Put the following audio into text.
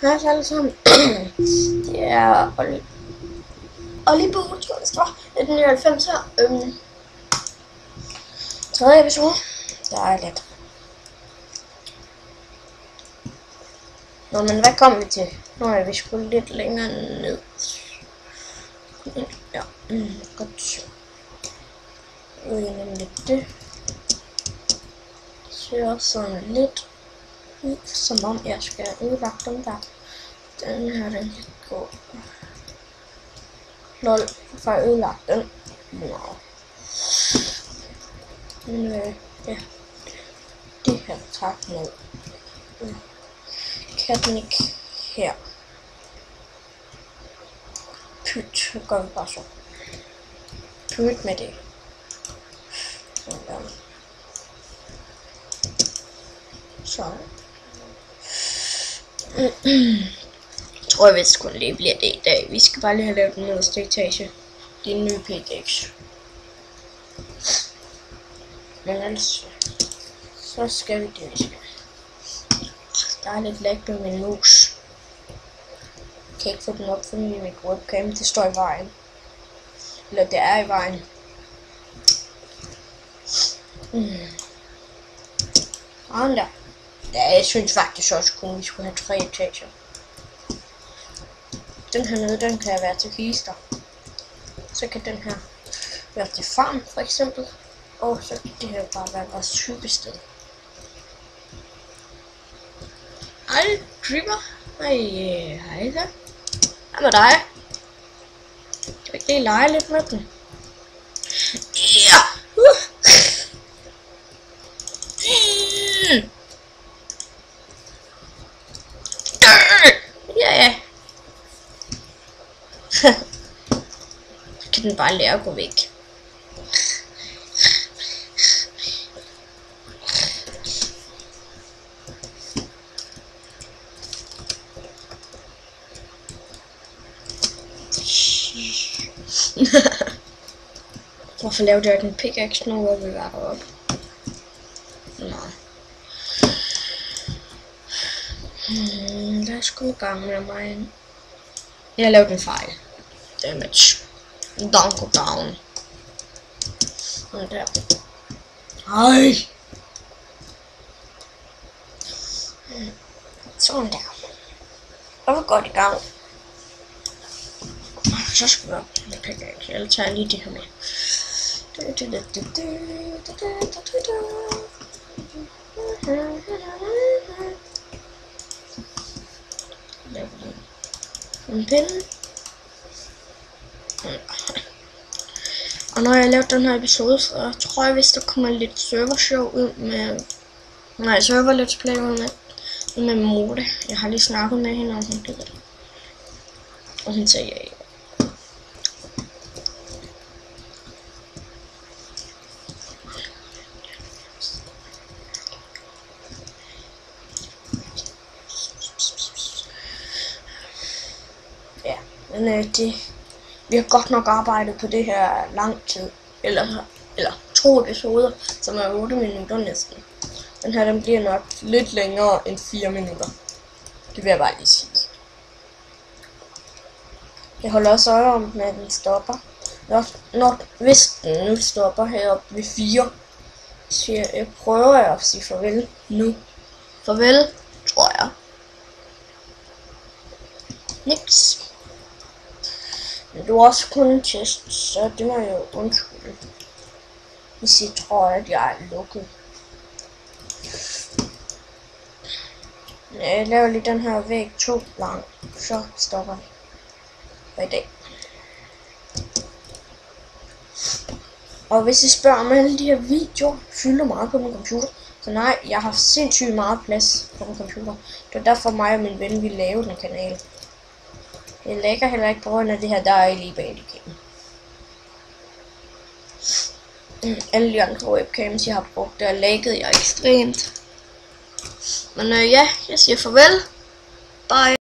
Hej alle sammen. Det er Olli på Hotsponster 1999 her. Tredje episode. Der er lidt. Nå, men hvad kom vi til? Nå ja, vi skulle lidt længere ned. Ja, godt. Nemlig det. Ser sådan lidt ud, som om jeg skal udlagt dem der. Den her, den kan gå. Lol, for jeg ødelagt den. Nå. Men ja. Det her tak ned. Katnik her. Pyt, så gør vi bare så. Pyt med det. Sådan. Så. Tror jeg vist kun lige bliver det i dag. Vi skal bare lige have lavet den nederste etage. Det er en ny PDX. Men ellers så skal vi det, vi skal. Der er lidt lag med min mus. Jeg kan ikke få den op, fordi mit webcam det står i vejen. Eller det er i vejen. Og der. Ja, jeg synes faktisk også kun vi skulle have 3 etager. Den her nede, den kan være til kister. Så kan den her være til farm for eksempel. Og så kan det her bare være vores hyppested. Hej, Creeper. Hej så. Hvad med dig? Kan vi ikke lige lege lidt med den? Ja! Ja. Så kan den bare lære at gå væk. Hvorfor lavede jeg den pickaxe nu, hvor vi var deroppe? Nej. Lad os gå i gang med mig. Jeg lavede en fejl. Damage. Down, go down. Og der. Ej. Sådan der. Og vi går i gang. Så skal vi op med pickaxe. Eller tager jeg lige det her med. En pinde. Og når jeg lavede den her episode, så tror jeg, hvis der kommer lidt server-show ud med... Nej, server-let's play med Mode. Jeg har lige snakket med hende, om hun gider det. Og hun sagde ja. Men vi har godt nok arbejdet på det her lang tid, eller 2 episoder, som er 8 minutter næsten. Den her, den bliver nok lidt længere end 4 minutter. Det vil jeg bare lige sige. Jeg holder også øje om, at den stopper. Hvis den nu stopper heroppe ved 4, så jeg prøver at sige farvel nu. Farvel, tror jeg. Niks. Men du er også kun en test, så det må jeg jo undskylde, hvis I tror, at jeg er lukket. Jeg laver lige den her væg 2 lang, så stopper jeg for i dag. Og hvis I spørger om alle de her videoer fylder meget på min computer, så nej, jeg har sindssygt meget plads på min computer. Det er derfor mig og min ven, vi lavede den kanal. Jeg lægger heller ikke på grund af det her, der er lige bag webcam. Alle de andre webcams, jeg har brugt, der læggede jeg ekstremt. Men ja, jeg siger farvel. Bye.